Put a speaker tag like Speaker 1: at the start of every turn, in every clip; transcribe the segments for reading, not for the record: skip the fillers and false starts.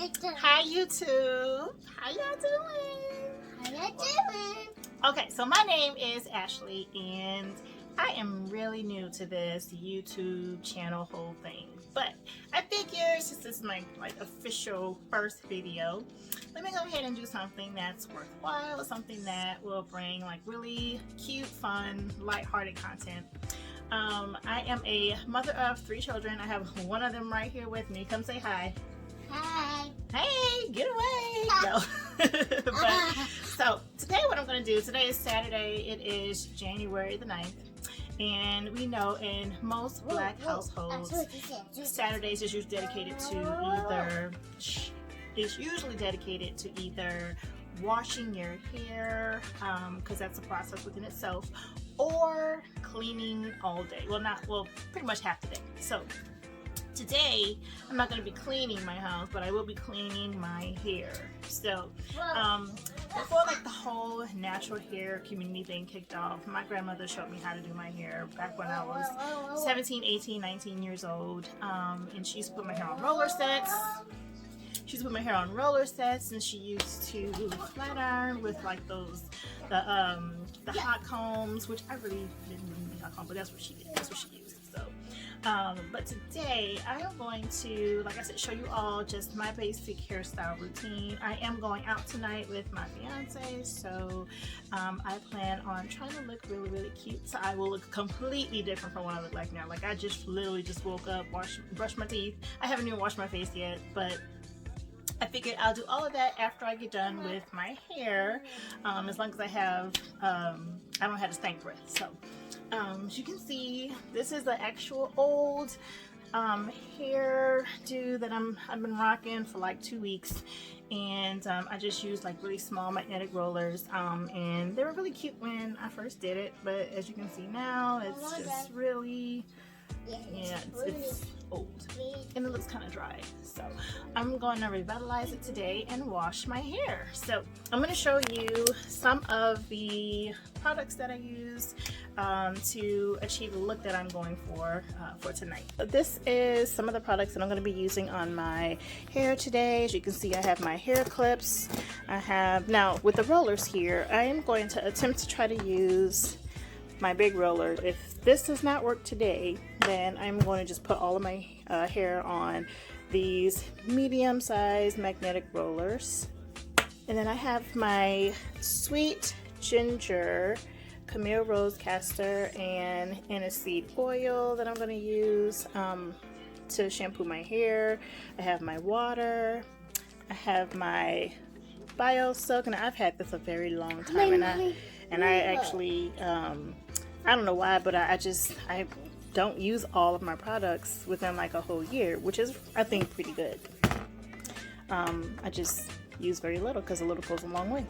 Speaker 1: Hi YouTube. How y'all doing? Okay, so my name is Ashley and I am really new to this YouTube channel whole thing. But I figure since this is my official first video, let me go ahead and do something that's worthwhile, something that will bring really cute, fun, lighthearted content. I am a mother of 3 children. I have one of them right here with me. Come say hi.
Speaker 2: Hi.
Speaker 1: Hey, get away. No. So today what I'm going to do, today is Saturday. It is January the 9th. And we know in most black households, Saturdays is usually dedicated to either washing your hair, because that's a process within itself, or cleaning all day. Pretty much half the day. So today I'm not going to be cleaning my house, but I will be cleaning my hair. So before the whole natural hair community thing kicked off, my grandmother showed me how to do my hair back when I was 17, 18, 19 years old. And she used to put my hair on roller sets. And she used to flat iron with the hot combs, which I really didn't need hot comb, but that's what she did. That's what she used. So but today I am going to, like I said, show you all just my basic hairstyle routine. I am going out tonight with my fiance, so I plan on trying to look really, really cute. So I will look completely different from what I look like now. I literally just woke up, brushed my teeth. I haven't even washed my face yet, but I figured I'll do all of that after I get done with my hair, as long as I don't have to stank breath. So as you can see, this is the actual old hair do that I've been rocking for 2 weeks, and I just used really small magnetic rollers, and they were really cute when I first did it, but as you can see now, it's just really, it's old and it looks kind of dry. So I'm going to revitalize it today and wash my hair. So I'm going to show you some of the products that I use to achieve the look that I'm going for tonight. So this is some of the products that I'm going to be using on my hair today. As you can see, I have my hair clips. Now with the rollers here, I am going to attempt to try to use my big roller. If this does not work today, then I'm going to just put all of my hair on these medium-sized magnetic rollers. And then I have my Sweet Ginger Camille Rose Castor and aniseed oil that I'm going to use to shampoo my hair. I have my water. I have my Bio Silk, and I've had this a very long time, and I actually I don't know why, but I don't use all of my products within a whole year, which is, I think, pretty good. I just use very little because a little goes a long way.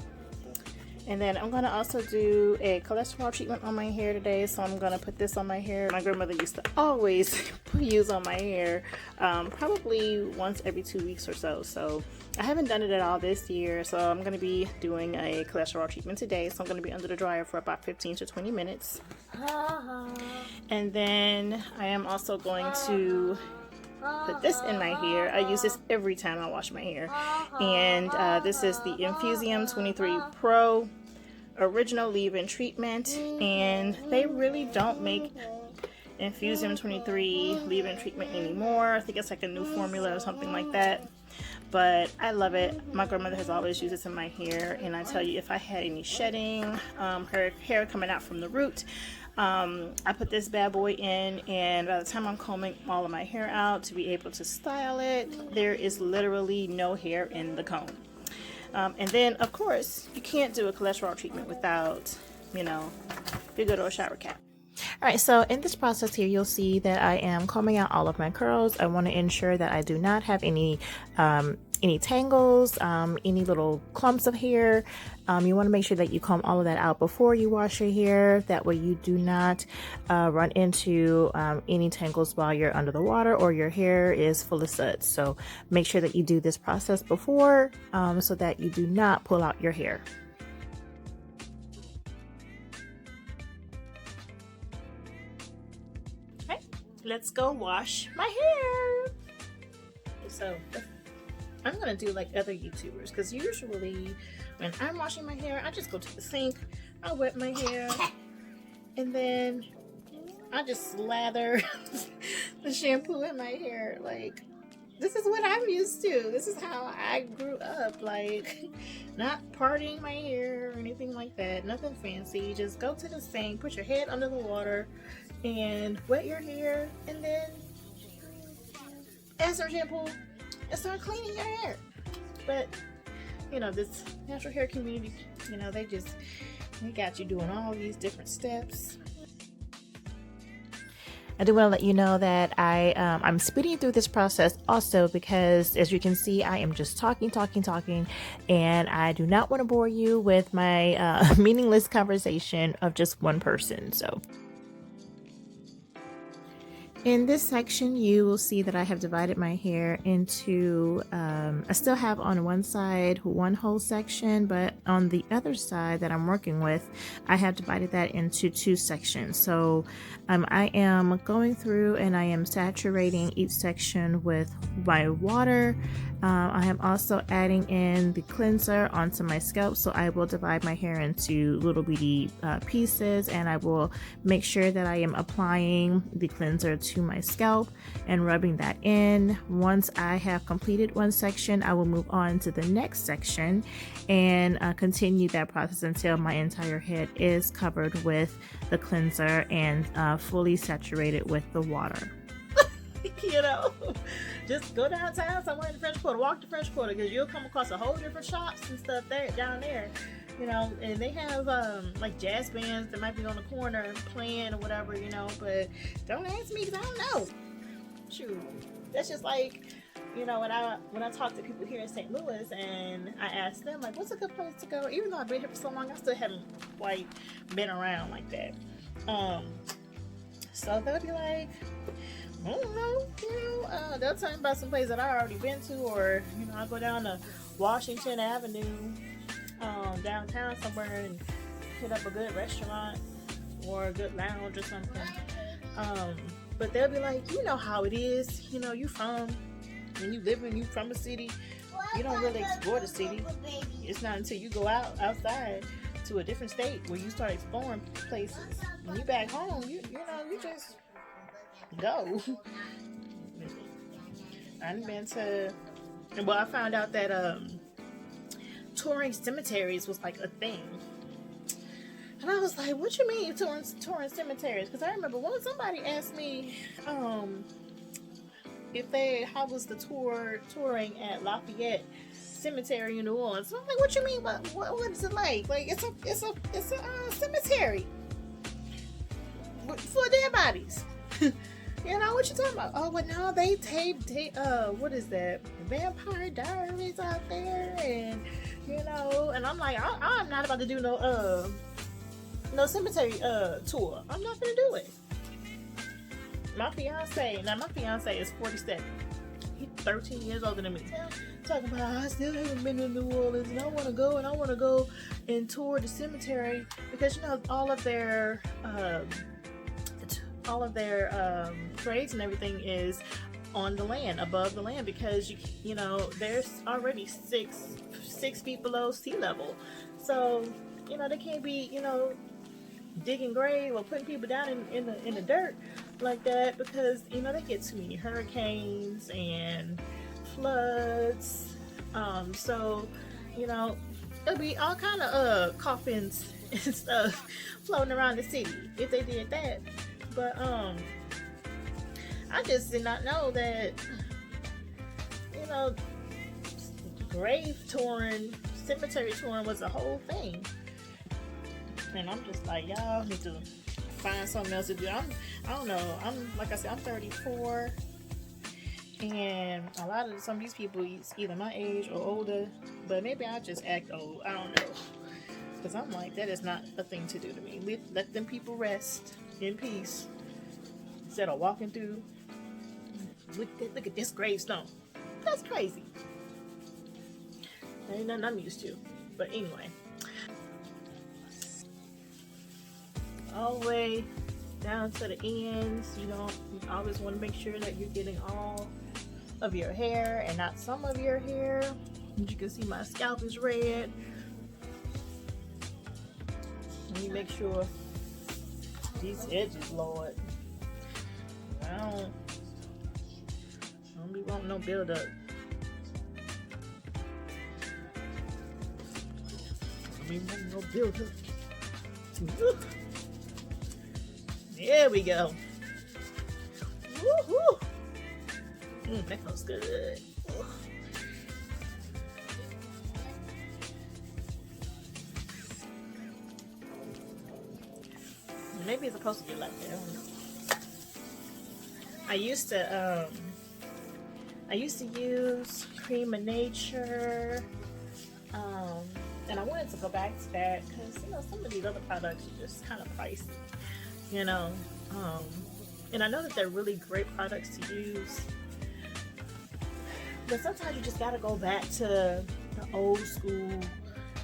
Speaker 1: And then I'm going to also do a cholesterol treatment on my hair today, so I'm going to put this on my hair. My grandmother used to always use on my hair probably once every 2 weeks or so. So I haven't done it at all this year, so I'm going to be doing a cholesterol treatment today. So I'm going to be under the dryer for about 15 to 20 minutes. And then I am also going to put this in my hair. I use this every time I wash my hair, and this is the Infusium 23 Pro Original Leave-In Treatment, and they really don't make Infusium 23 leave-in treatment anymore. I think it's a new formula or something like that, but I love it. My grandmother has always used this in my hair, and I tell you, if I had any shedding, her hair coming out from the root, I put this bad boy in, and by the time I'm combing all of my hair out to be able to style it, there is literally no hair in the comb. And then, of course, you can't do a cholesterol treatment without, your good old shower cap. Alright, so in this process here, you'll see that I am combing out all of my curls. I want to ensure that I do not have any tangles, any little clumps of hair. You want to make sure that you comb all of that out before you wash your hair. That way you do not run into any tangles while you're under the water or your hair is full of suds. So make sure that you do this process before so that you do not pull out your hair. Let's go wash my hair. So I'm gonna do like other YouTubers, because usually when I'm washing my hair, I just go to the sink, I wet my hair, and then I just slather the shampoo in my hair. Like, this is what I'm used to. This is how I grew up. Like, not parting my hair or anything like that. Nothing fancy. Just go to the sink, put your head under the water, and wet your hair, and then add some shampoo and start cleaning your hair. But, you know, this natural hair community, you know, they got you doing all these different steps. I do want to let you know that I'm speeding through this process also because, as you can see, I am just talking, and I do not want to bore you with my meaningless conversation of just one person. So in this section, you will see that I have divided my hair into, I still have on one side one whole section, but on the other side that I'm working with, I have divided that into two sections. So I am going through and I am saturating each section with my water. I am also adding in the cleanser onto my scalp, so I will divide my hair into little bitty pieces, and I will make sure that I am applying the cleanser to my scalp and rubbing that in. Once I have completed one section, I will move on to the next section and continue that process until my entire head is covered with the cleanser and fully saturated with the water. You know, just go downtown somewhere in the French Quarter, walk the French Quarter, because you'll come across a whole different shops and stuff there down there, you know, and they have like jazz bands that might be on the corner playing or whatever, you know. But don't ask me, because I don't know. Shoot, that's just like, you know, when I talk to people here in St. Louis and I ask them like, what's a good place to go, even though I've been here for so long, I still haven't quite been around like that. So they'll be like, I don't know, you know, they'll tell me about some place that I already been to, or, you know, I'll go down to Washington Avenue, downtown somewhere, and hit up a good restaurant or a good lounge or something. But they'll be like, you know how it is, you know, you from a city, you don't really explore the city. It's not until you go outside to a different state where you start exploring places. When you back home, you know, you just go. I've been to, well, I found out that touring cemeteries was like a thing, and I was like, what you mean touring cemeteries? Because I remember when somebody asked me how was the touring at Lafayette Cemetery in New Orleans. So I'm like, what you mean? What is it like? Like, it's a cemetery for dead bodies. You know what you talking about? Oh, but no, they taped what is that? Vampire Diaries out there, and you know, and I'm like, I'm not about to do no cemetery tour. I'm not gonna do it. My fiance is 47. He's 13 years older than me. Talking about, I still haven't been to New Orleans, and I want to go and tour the cemetery, because you know all of their graves and everything is on the land, above the land, because you know there's already six feet below sea level, so you know they can't be, you know, digging grave or putting people down in the dirt like that, because you know they get too many hurricanes and floods. So you know there'll be all kind of coffins and stuff floating around the city if they did that. But I just did not know that, you know, grave touring, cemetery touring was a whole thing. And I'm just like, y'all need to find something else to do. I don't know. Like I said, I'm 34, and a lot of some of these people is either my age or older, but maybe I just act old. I don't know, because I'm like, that is not a thing to do to me. Let them people rest in peace instead of walking through. Look at this gravestone. That's crazy. Ain't nothing I'm used to. But anyway, all the way down to the ends. You know, you always want to make sure that you're getting all of your hair and not some of your hair. As you can see, my scalp is red. Let me make sure these edges, Lord. I don't be wanting no build up. I mean, no build up. There we go. Woohoo! That feels good. Maybe it's supposed to be like that. I don't know. I used to use Cream of Nature, and I wanted to go back to that because, you know, some of these other products are just kind of pricey, you know. And I know that they're really great products to use, but sometimes you just gotta go back to the old school,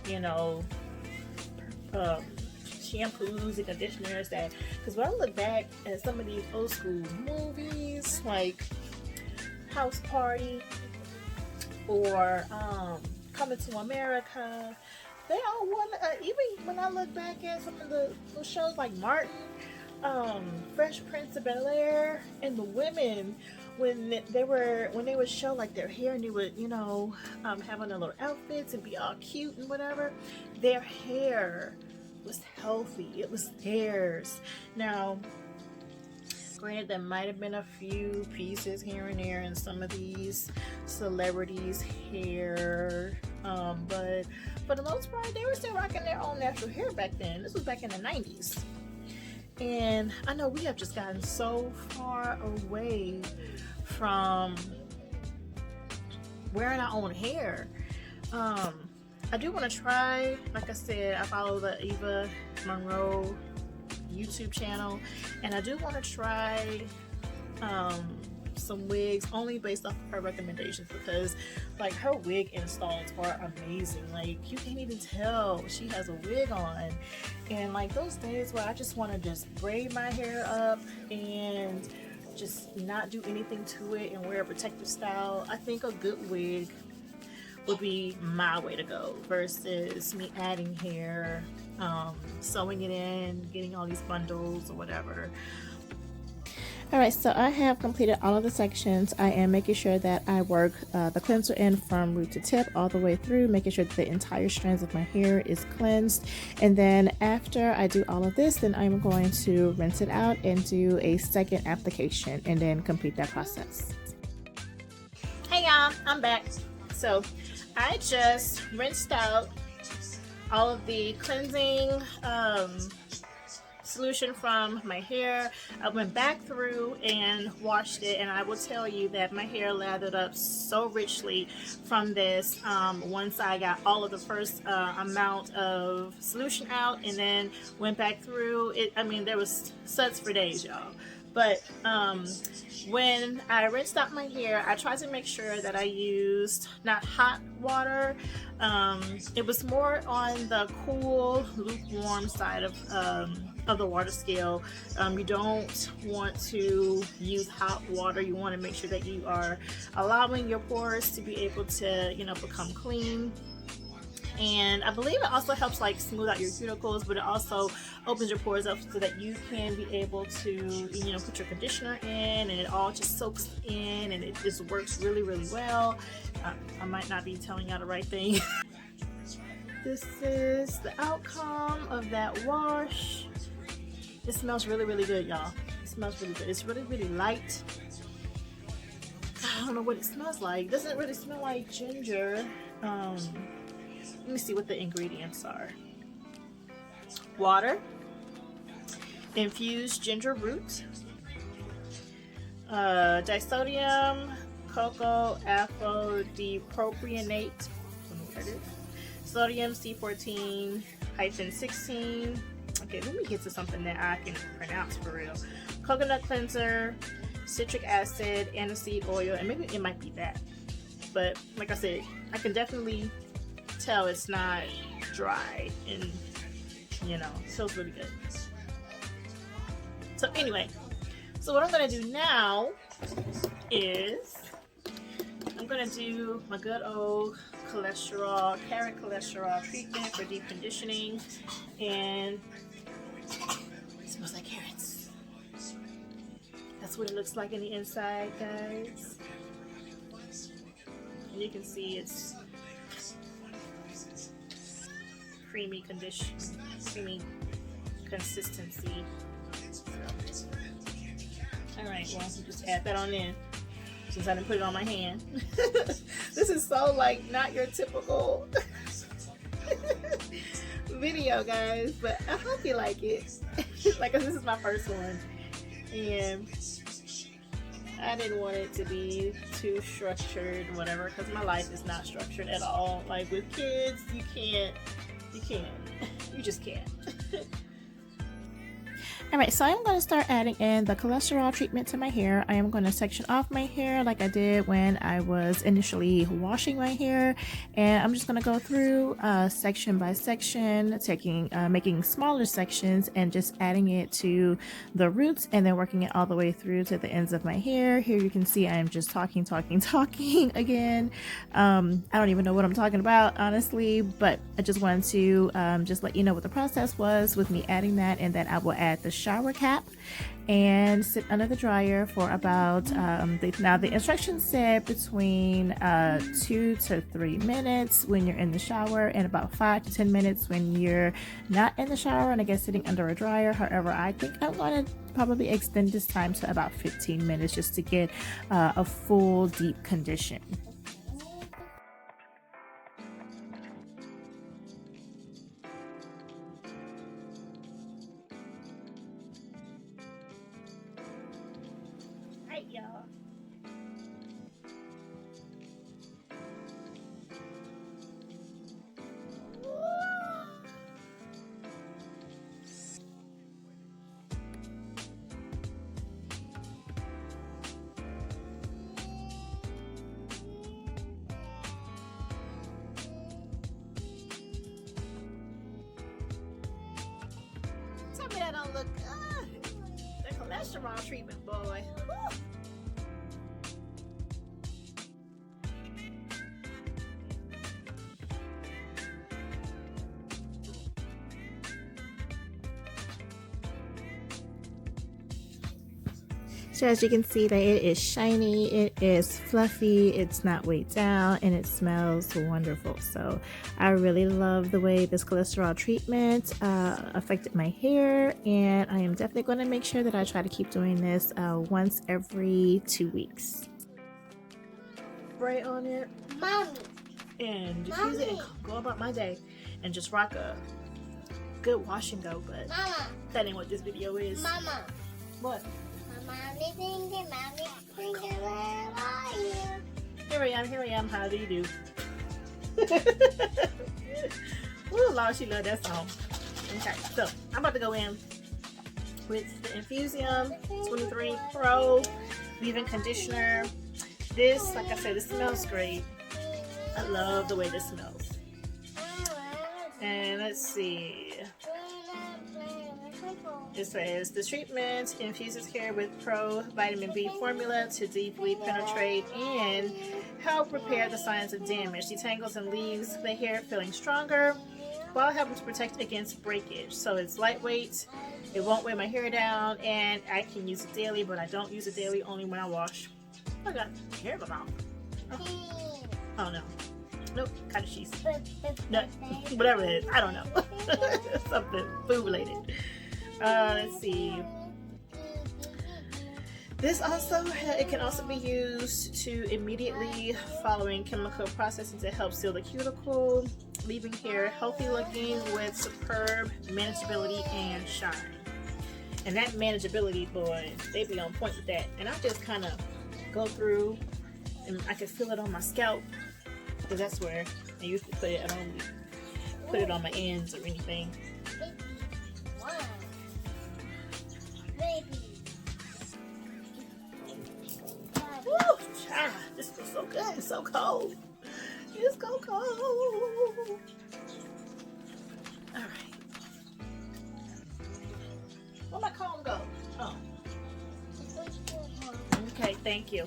Speaker 1: you know, shampoos and conditioners. That, because when I look back at some of these old school movies like House Party or Coming to America, they all want, even when I look back at some of the shows like Martin, Fresh Prince of Bel-Air, and the women, when they would show like their hair and they would, you know, have on their little outfits and be all cute and whatever, their hair was healthy. It was theirs. Now, granted, there might have been a few pieces here and there in some of these celebrities' hair, but for the most part, they were still rocking their own natural hair back then. This was back in the 90s. And I know we have just gotten so far away from wearing our own hair. I do want to try, like I said, I follow the Eva Monroe YouTube channel, and I do want to try some wigs only based off of her recommendations, because like her wig installs are amazing. Like you can't even tell she has a wig on. And like those days where I just want to just braid my hair up and just not do anything to it and wear a protective style, I think a good wig would be my way to go versus me adding hair, sewing it in, getting all these bundles or whatever. Alright, so I have completed all of the sections. I am making sure that I work the cleanser in from root to tip all the way through, making sure that the entire strands of my hair is cleansed. And then after I do all of this, then I'm going to rinse it out and do a second application and then complete that process. Hey y'all, I'm back. So I just rinsed out all of the cleansing solution from my hair. I went back through and washed it, and I will tell you that my hair lathered up so richly from this. Once I got all of the first amount of solution out and then went back through it, I mean, there was suds for days, y'all. But when I rinsed out my hair, I tried to make sure that I used not hot water. It was more on the cool, lukewarm side of the water scale. You don't want to use hot water. You want to make sure that you are allowing your pores to be able to, you know, become clean. And I believe it also helps like smooth out your cuticles, but it also opens your pores up so that you can be able to, you know, put your conditioner in and it all just soaks in and it just works really, really well. I might not be telling y'all the right thing. This is the outcome of that wash. It smells really, really good, y'all. It smells really good. It's really, really light. I don't know what it smells like. It doesn't really smell like ginger. Let me see what the ingredients are. Water, infused ginger root, disodium cocoa afrodipropionate, sodium C14-16. Okay, let me get to something that I can pronounce for real. Coconut cleanser, citric acid, aniseed oil, and maybe it might be that. But like I said, I can definitely tell it's not dry, and you know, it feels really good. So anyway, so what I'm gonna do now is I'm gonna do my good old cholesterol, carrot cholesterol treatment for deep conditioning, and it smells like carrots. That's what it looks like in the inside, guys. And you can see it's creamy consistency. All right, well, just add that on in since I didn't put it on my hand. This is so like not your typical video, guys, but I hope you like it. Like, this is my first one, and I didn't want it to be too structured, whatever, because my life is not structured at all. Like with kids, you just can't. Alright, so I'm going to start adding in the cholesterol treatment to my hair. I am going to section off my hair like I did when I was initially washing my hair. And I'm just going to go through section by section, making smaller sections and just adding it to the roots and then working it all the way through to the ends of my hair. Here you can see I am just talking again. I don't even know what I'm talking about, honestly, but I just wanted to just let you know what the process was with me adding that, and then I will add the shower cap and sit under the dryer for about now the instructions said between 2 to 3 minutes when you're in the shower, and about 5 to 10 minutes when you're not in the shower and I guess sitting under a dryer. However, I think I'm going to probably extend this time to about 15 minutes just to get a full deep condition. Y'all. Tell me that don't look good. The cholesterol treatment, boy. Woo. So as you can see, that it is shiny, it is fluffy, it's not weighed down, and it smells wonderful. So I really love the way this cholesterol treatment affected my hair, and I am definitely going to make sure that I try to keep doing this once every 2 weeks. Spray on it, Mommy, and diffuse it and go about my day and just rock a good wash and go. But Mama, that ain't what this video is. Mama, what? Mommy thinking, where are you? Here I am, how do you do? Ooh, Lord, she loved that song. Okay, so I'm about to go in with the Infusium 23 Pro leave-in conditioner. This, like I said, this smells great. I love the way this smells. And let's see. It says the treatment infuses hair with Pro Vitamin B formula to deeply penetrate and help repair the signs of damage, detangles and leaves the hair feeling stronger while helping to protect against breakage. So it's lightweight, it won't weigh my hair down, and I can use it daily, but I don't use it daily, only when I wash. I got hair in my mouth. Oh no. Nope, kind of cheese. Nut. Whatever it is, I don't know. Something food related. Let's see. This also, it can also be used to immediately following chemical processing to help seal the cuticle, leaving hair healthy looking with superb manageability and shine. And that manageability, boy, they be on point with that. And I just kind of go through and I can feel it on my scalp, because that's where I usually put it. I don't put it on my ends or anything. Woo! Ah, this feels so good. It's so cold. It's so cold. All right. Where'd my comb go? Oh. Okay, thank you.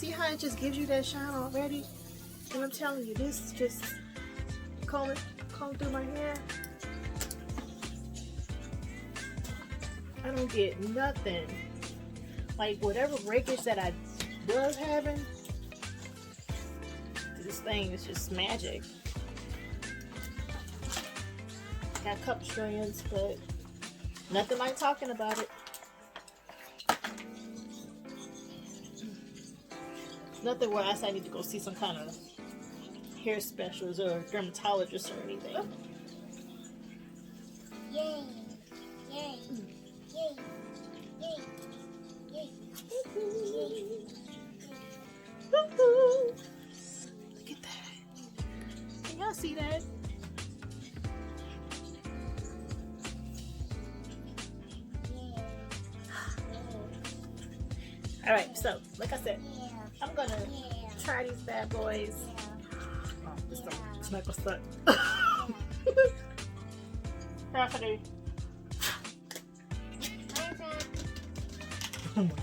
Speaker 1: see how it just gives you that shine already? And I'm telling you, this just comb through my hair. I don't get nothing. Like whatever breakage that I was having, this thing is just magic. Got a couple strands, but nothing like talking about it. Nothing where I say I need to go see some kind of hair specialist or dermatologist or anything.
Speaker 2: Yay! Yay! Yay! Yay! Yay!
Speaker 1: Woo-hoo. Look at that. Can y'all see that? Alright, so like I said, I'm gonna try these bad boys. Oh, this don't, it's not gonna stuck. Rafferty. Oh my god.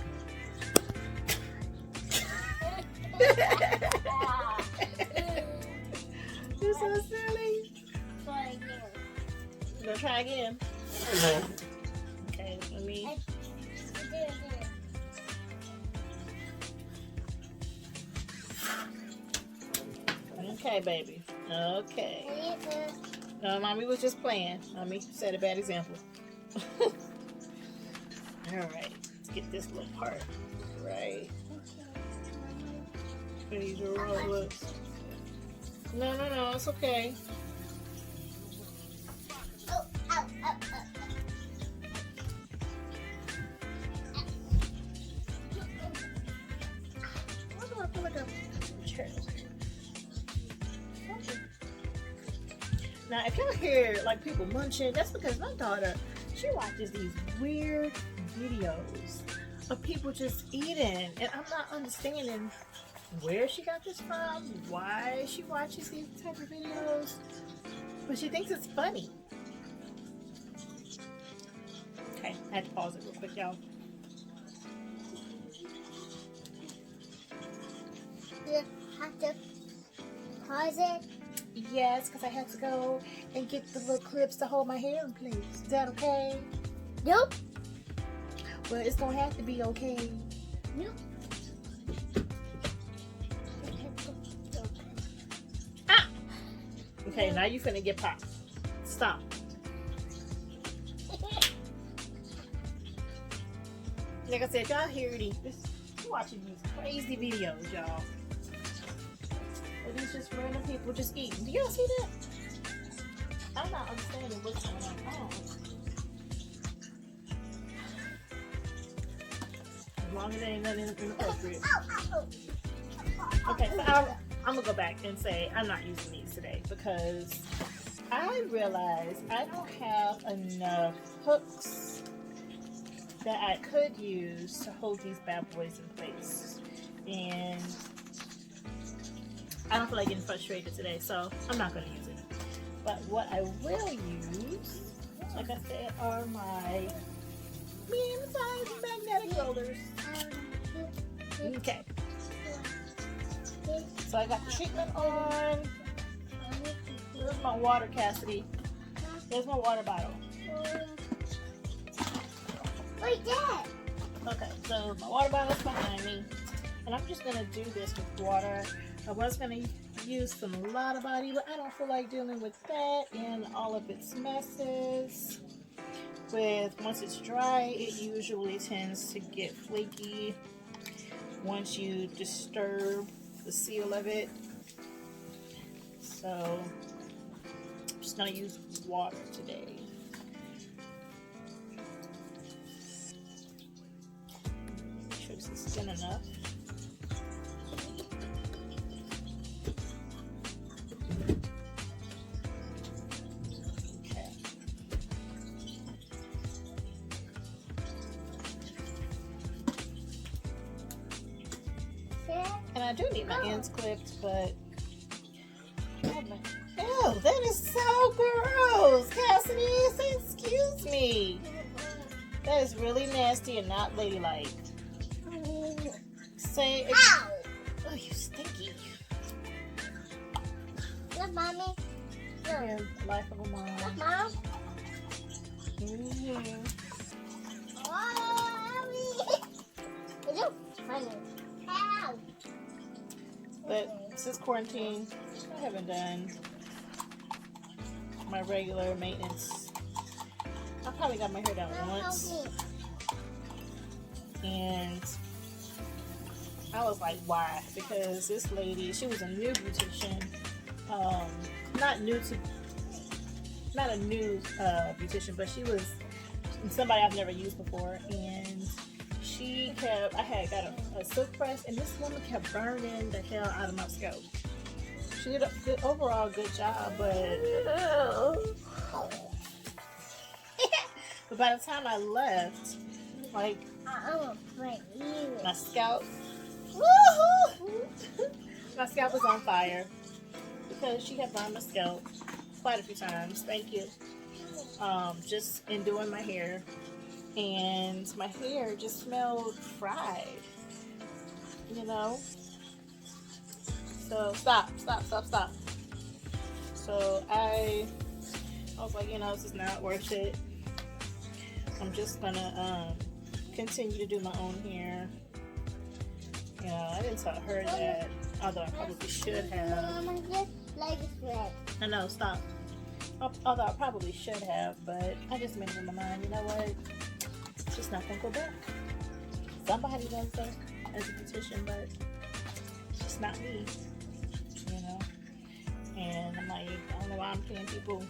Speaker 1: You're so silly. You gonna try again? Okay, let me. Okay, baby. Okay. No, mommy was just playing. Mommy set a bad example. Alright, let's get this little part right. These are rollers. No, it's okay. Why do I feel like a chair? Now, if y'all hear like people munching, that's because my daughter, she watches these weird videos of people just eating, and I'm not understanding where she got this from, why she watches these type of videos, but she thinks it's funny. Okay, I had to pause it real quick, y'all.
Speaker 2: You have to pause it?
Speaker 1: Yes, because I had to go and get the little clips to hold my hair in place. Is that okay?
Speaker 2: Nope.
Speaker 1: Well, it's gonna have to be okay.
Speaker 2: Nope.
Speaker 1: Ah! Okay, now you finna get popped. Stop. Like I said, y'all hear these. You're watching these crazy videos, y'all. And these just random people just eating. Do y'all see that? I'm not understanding what's going on. As long as there ain't nothing inappropriate. Okay, so I'm gonna go back and say I'm not using these today because I realized I don't have enough hooks that I could use to hold these bad boys in place. And I don't feel like getting frustrated today, so I'm not going to use it. But what I will use, like I said, are my medium-sized magnetic rollers. Okay. So I got the treatment on. There's my water, Cassidy. There's my water bottle.
Speaker 2: Wait, Dad.
Speaker 1: Okay, so my water bottle is behind me. And I'm just going to do this with water. I was going to use some Lotta Body, but I don't feel like dealing with that and all of its messes. Once it's dry, it usually tends to get flaky once you disturb the seal of it. So I'm just going to use water today. Make sure this is thin enough. And I do need my ends clipped, but ew, that is so gross, Cassidy. Excuse me. That is really nasty and not ladylike. Say,
Speaker 2: Look, mommy. Look.
Speaker 1: Yeah, life of a mom.
Speaker 2: Look, mom.
Speaker 1: Mm-hmm.
Speaker 2: Oh, mommy. Look, funny. Ow.
Speaker 1: But since quarantine, I haven't done my regular maintenance. I probably got my hair done once, and I was like, why? Because this lady, she was a new beautician, not a new beautician, but she was somebody I've never used before, and she kept, I had got a silk press, and this woman kept burning the hell out of my scalp. She did a good, overall good job, but but by the time I left, like my scalp, my scalp was on fire because she had burned my scalp quite a few times. Thank you. Just in doing my hair, and my hair just smelled fried, you know. So stop. So I was like, you know, this is not worth it. I'm just gonna continue to do my own hair. You know, I didn't tell her that, although I probably should have. I know, stop. Although I probably should have, but I just made up my mind. You know what? It's just not gonna go back. Somebody does that as a petition, but it's just not me. You know? And I'm like, I don't know why I'm paying people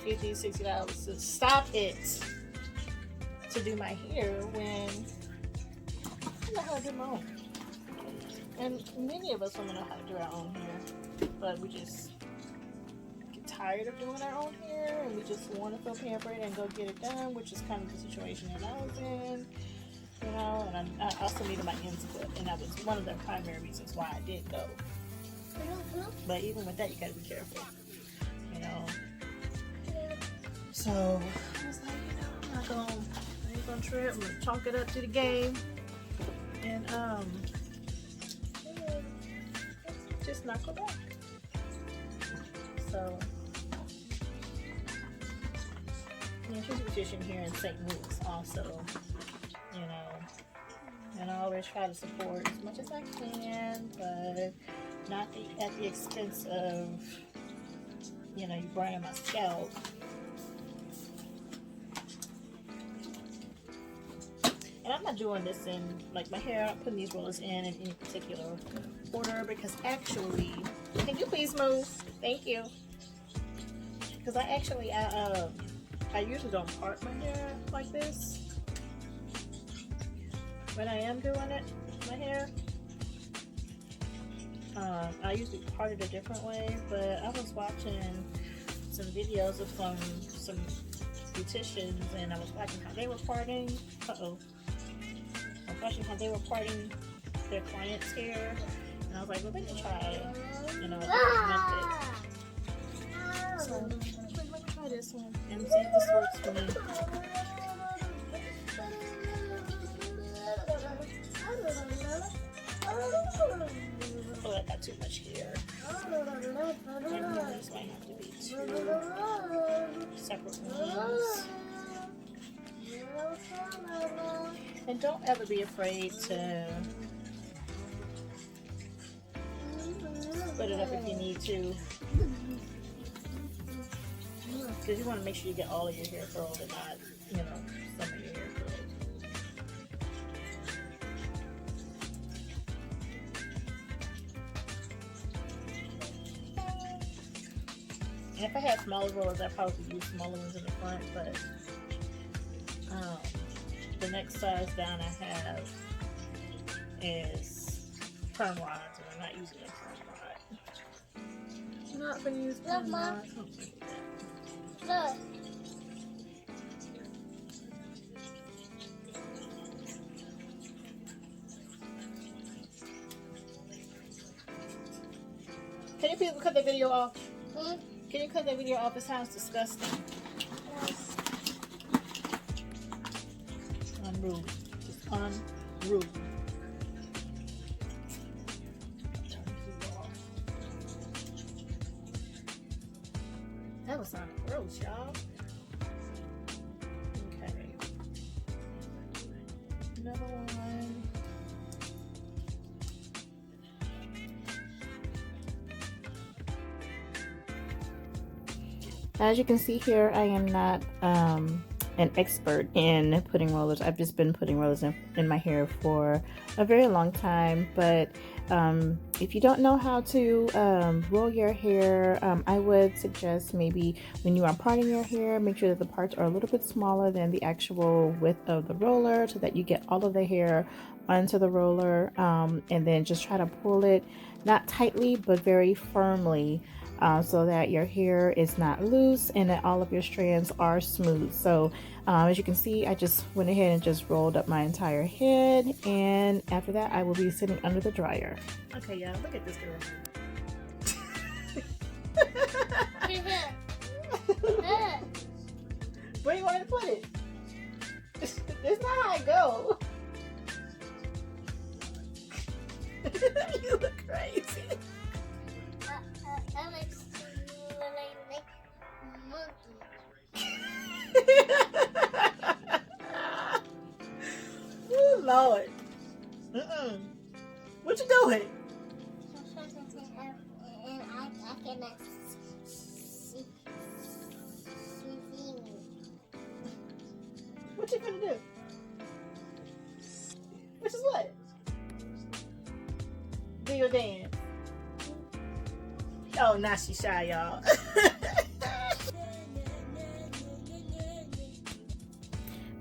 Speaker 1: $50, $60 to stop it to do my hair when I know how to do my own. And many of us women know how to do our own hair, but we just get tired of doing our own hair, and we just want to feel pampered and go get it done, which is kind of the situation that I was in, you know. And I also needed my ends clipped, and that was one of the primary reasons why I did go. But even with that, you gotta be careful, you know. So I was like, you know, I ain't gonna trip. I'm gonna chalk it up to the game, and just not go back. So yeah, she's a beautician here in St. Luke's also, you know, and I always try to support as much as I can, but not at the expense of, you know, you burning my scalp. And I'm not doing this in, like, my hair, I'm not putting these rollers in any particular order, because actually, can you please move? Thank you. Because I usually don't part my hair like this. When I am doing it, my hair, I usually part it a different way, but I was watching some videos of some beauticians, and I was watching how they were parting. I was watching how they were parting their clients' hair, and I was like, well, let me try, you know, a different method. So, let me try this one and see if this works for me. Oh, I got too much hair. And these might have to be two separate ones. And don't ever be afraid to split it up if you need to, because you want to make sure you get all of your hair curled and not, you know, some of your hair curled. And if I had smaller rollers, I'd probably use smaller ones in the front, but the next size down I have is perm rods, and I'm not using a perm rod. I'm not going to use perm rods.
Speaker 2: Look.
Speaker 1: Can you please cut the video off?
Speaker 2: Hmm?
Speaker 1: Can you cut that video off? It sounds disgusting. Unruly. Just unruly. Turn the video off. hella sounded gross, y'all. Okay. Another one. As you can see here, I am not an expert in putting rollers. I've just been putting rollers in my hair for a very long time, but if you don't know how to roll your hair, I would suggest maybe when you are parting your hair, make sure that the parts are a little bit smaller than the actual width of the roller so that you get all of the hair onto the roller, and then just try to pull it not tightly but very firmly, so that your hair is not loose and that all of your strands are smooth. So as you can see, I just went ahead and just rolled up my entire head, and after that I will be sitting under the dryer. Okay, y'all, look at this girl. Where do you want to put it? It's not how I go. You look crazy.
Speaker 2: That makes like monkey.
Speaker 1: Oh Lord. What you doing?
Speaker 2: And I cannot see.
Speaker 1: What you gonna do? Which is what? Do your dance. Oh, now she's shy, y'all.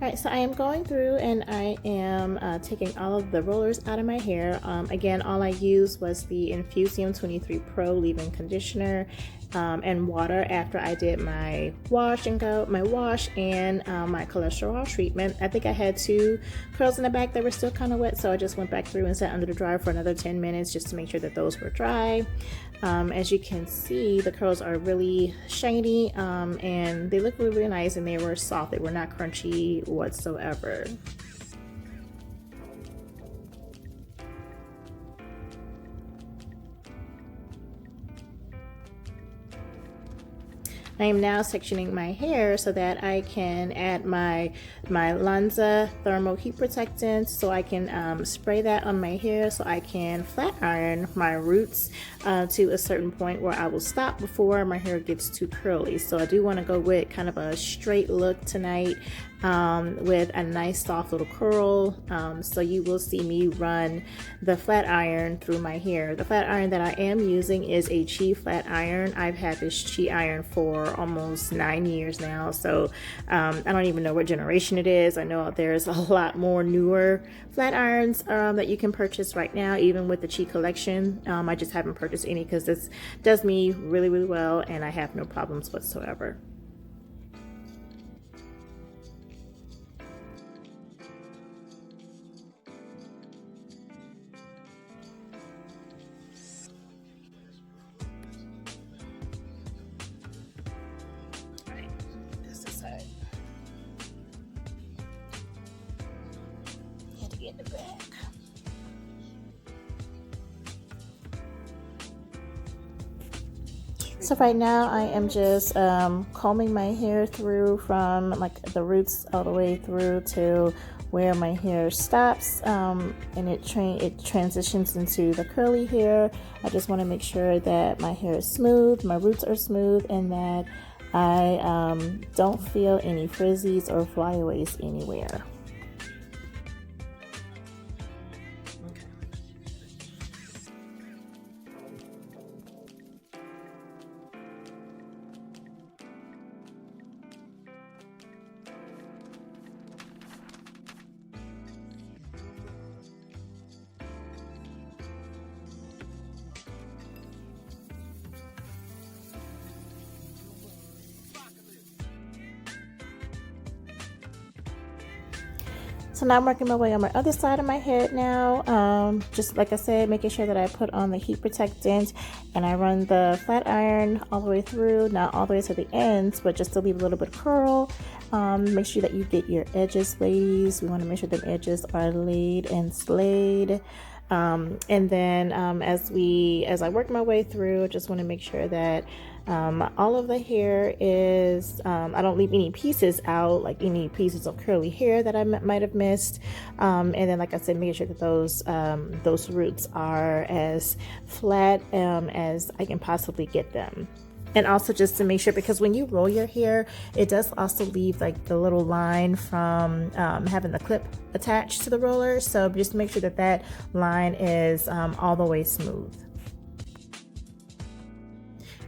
Speaker 1: Alright, so I am going through and I am taking all of the rollers out of my hair. Again, all I used was the Infusium 23 Pro leave-in conditioner and water after I did my wash and my cholesterol treatment. I think I had 2 curls in the back that were still kind of wet, so I just went back through and sat under the dryer for another 10 minutes just to make sure that those were dry. As you can see, the curls are really shiny, and they look really, really nice, and they were soft. They were not crunchy whatsoever. I am now sectioning my hair so that I can add my Lanza thermal heat protectant, so I can spray that on my hair so I can flat iron my roots to a certain point where I will stop before my hair gets too curly. So I do want to go with kind of a straight look tonight, with a nice soft little curl. So you will see me run the flat iron through my hair. The flat iron that I am using is a Chi flat iron. I've had this Chi iron for almost 9 years now, so I don't even know what generation it is. I know there's a lot more newer flat irons that you can purchase right now, even with the Chi collection. I just haven't purchased any because this does me really, really well and I have no problems whatsoever. In the back. So right now I am just combing my hair through from like the roots all the way through to where my hair stops, and it transitions into the curly hair. I just want to make sure that my hair is smooth, my roots are smooth, and that I don't feel any frizzies or flyaways anywhere. So now I'm working my way on my other side of my head now. Just like I said, making sure that I put on the heat protectant and I run the flat iron all the way through, not all the way to the ends, but just to leave a little bit of curl. Make sure that you get your edges, ladies. We want to make sure the edges are laid and slayed. And then as I work my way through, I just want to make sure that all of the hair is, I don't leave any pieces out, like any pieces of curly hair that I might have missed. And then, like I said, making sure that those roots are as flat as I can possibly get them. And also just to make sure, because when you roll your hair, it does also leave like the little line from having the clip attached to the roller. So just make sure that that line is all the way smooth.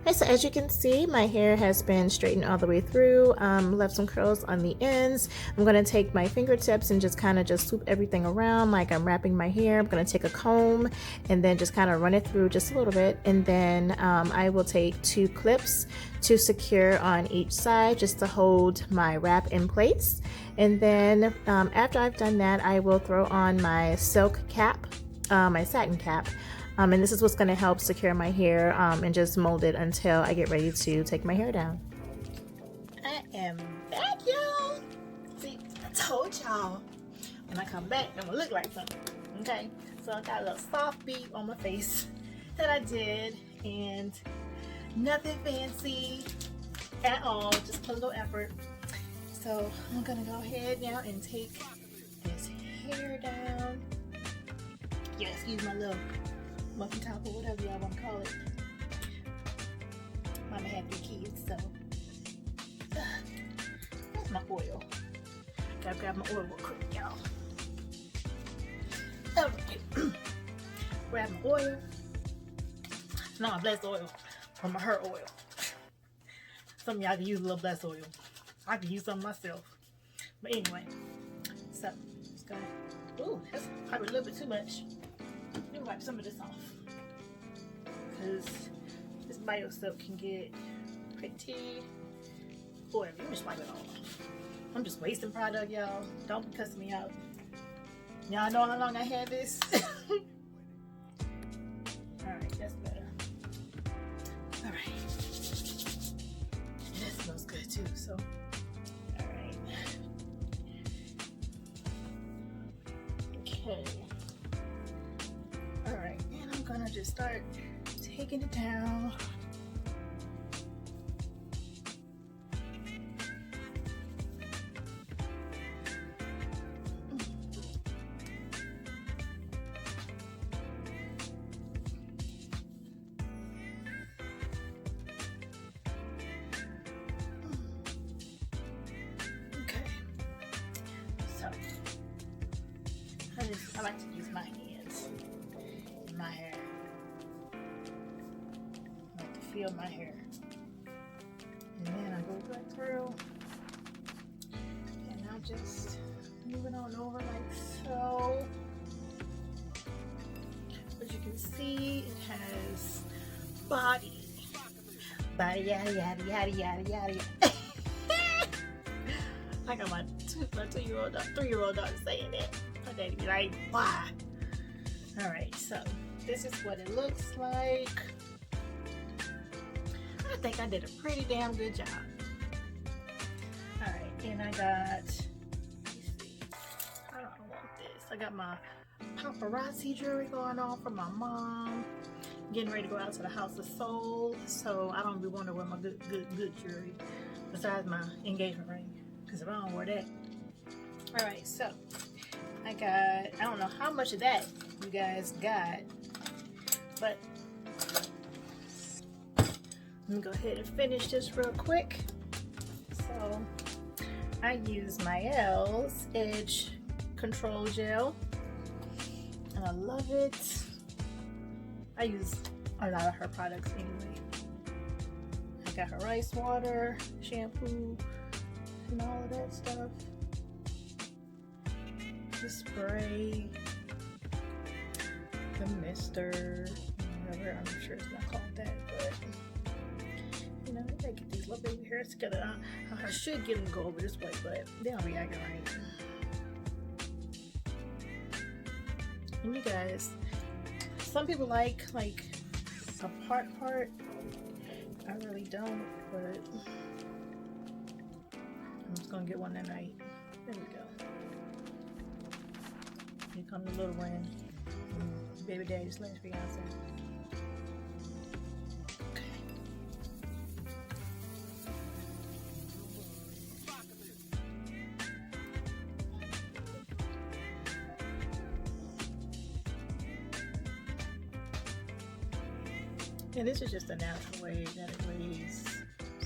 Speaker 1: Okay, so as you can see, my hair has been straightened all the way through, left some curls on the ends. I'm going to take my fingertips and just kind of just swoop everything around like I'm wrapping my hair. I'm going to take a comb and then just kind of run it through just a little bit. And then I will take 2 clips to secure on each side just to hold my wrap in place. And then after I've done that, I will throw on my silk cap, my satin cap. And this is what's going to help secure my hair and just mold it until I get ready to take my hair down. I am back, y'all. See, I told y'all when I come back, I'm going to look like something. Okay, so I got a little soft beat on my face that I did, and nothing fancy at all, just put a little effort. So I'm going to go ahead now and take this hair down. Yeah, excuse my little muffin top or whatever y'all want to call it. Mama had 3 kids, so that's my oil. Gotta grab my oil real quick, y'all. Okay. Grab my oil. It's not my blessed oil, or my her oil. Some of y'all can use a little blessed oil. I can use some myself. But anyway, so let's go. Ooh, that's probably a little bit too much. Let me wipe some of this off, because this bio soap can get pretty oily. Let me just wipe it all off. I'm just wasting product, y'all. Don't be cussing me out. Y'all know how long I had this? Alright, that's better. Alright. That smells good too, so. Alright. Okay. Alright, and I'm gonna just start taking it down. Okay, so I like to use my hands in my hair. I like to feel my hair. And then I go back through and I just move it on over like so. As you can see, it has body. Body, yada, yada, yada, yada, yada. I got my 3-year-old daughter saying that. My daddy be like, why? Alright, so this is what it looks like. I think I did a pretty damn good job. Alright, and I got, let me see, I don't want this. I got my paparazzi jewelry going on from my mom. Getting ready to go out to the House of Soul, so I don't be wondering where my good jewelry, besides my engagement ring, because if I don't wear that. Alright, so I don't know how much of that you guys got, but let me go ahead and finish this real quick. So I use my Elle's Edge Control Gel, and I love it. I use a lot of her products anyway. I got her rice water, shampoo, and all of that stuff. The spray, the mister, whatever. I'm sure it's not called that, but you know, they get these little baby hairs together. I should get them to go over this way, but they don't be acting right. And you guys, some people like a part. I really don't, but I'm just gonna get one tonight. There we go. Here come the little one. baby daddy slash fiance. And this is just a natural way that it lays.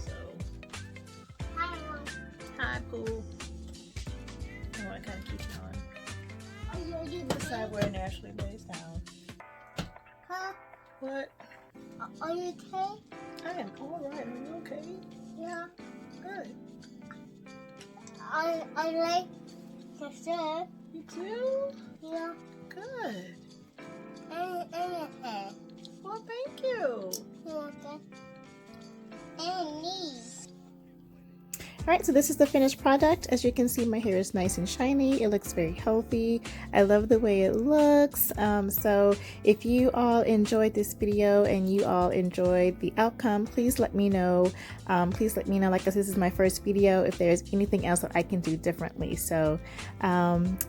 Speaker 1: So,
Speaker 2: Hi, Mom.
Speaker 1: hi, Pooh. I want to kind of keep going.
Speaker 2: Are you
Speaker 1: This side where it naturally lays down.
Speaker 2: Huh?
Speaker 1: What?
Speaker 2: Are you okay?
Speaker 1: I am all right. Are you okay?
Speaker 2: Yeah.
Speaker 1: Good.
Speaker 2: I like the shirt.
Speaker 1: You too?
Speaker 2: Yeah.
Speaker 1: Good.
Speaker 2: And your hair.
Speaker 1: Well, thank you.
Speaker 2: You want that? And knees.
Speaker 1: Alright, so this is the finished product. As you can see, my hair is nice and shiny. It looks very healthy. I love the way it looks. So if you all enjoyed this video and you all enjoyed the outcome, please let me know. Please let me know, like I said, this is my first video, if there's anything else that I can do differently. So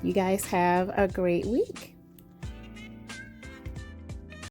Speaker 1: you guys have a great week.